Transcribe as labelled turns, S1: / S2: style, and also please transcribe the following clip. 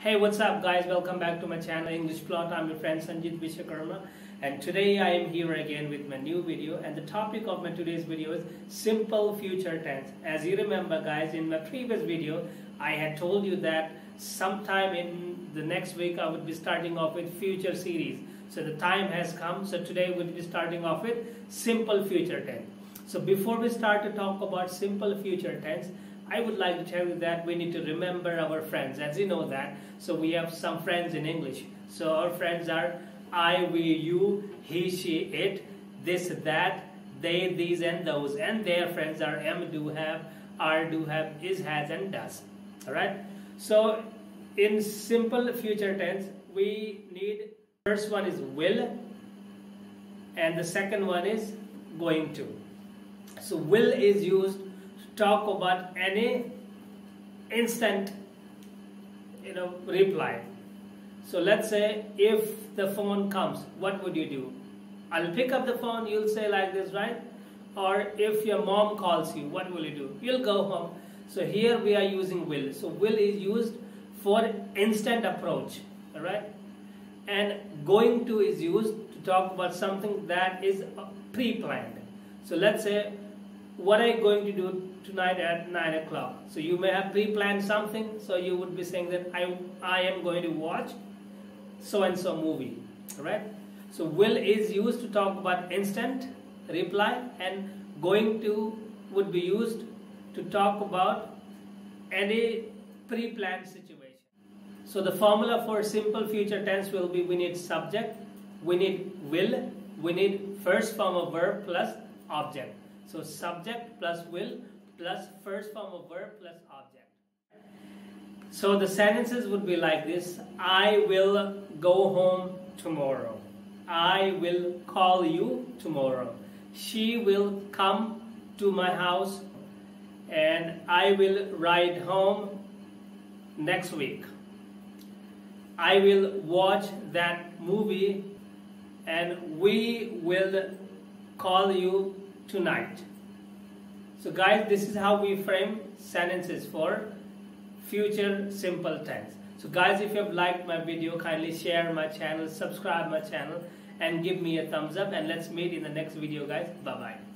S1: Hey, what's up guys? Welcome back to my channel English Plot. I'm your friend Sanjit Vishwakarma, and today I am here again with my new video, and the topic of my today's video is simple future tense. As you remember guys, in my previous video I had told you that sometime in the next week I would be starting off with future series. So the time has come, so today we'll be starting off with simple future tense. So before we start to talk about simple future tense, I would like to tell you that we need to remember our friends, as you know that. So we have some friends in English. So our friends are I, we, you, he, she, it, this, that, they, these and those. And their friends are am, do, have, are, do, have, is, has and does. Alright? So in simple future tense, we need, first one is will, and the second one is going to. So will is used talk about any instant reply. So let's say if the phone comes, what would you do? I'll pick up the phone, you'll say like this, right? Or if your mom calls you, what will you do? You'll go home. So here we are using will. So will is used for instant approach, all right? And going to is used to talk about something that is pre-planned. So let's say, what are you going to do tonight at 9 o'clock? So you may have pre-planned something, so you would be saying that I am going to watch so-and-so movie, right? So will is used to talk about instant reply, and going to would be used to talk about any pre-planned situation. So the formula for simple future tense will be, we need subject, we need will, we need first form of verb plus object. So subject plus will plus first form of verb plus object. So the sentences would be like this: I will go home tomorrow. I will call you tomorrow. She will come to my house, and I will ride home next week. I will watch that movie, and we will call you tonight. So guys, this is how we frame sentences for future simple tense. So guys, if you have liked my video, kindly share my channel, subscribe my channel, and give me a thumbs up, and let's meet in the next video guys. Bye bye.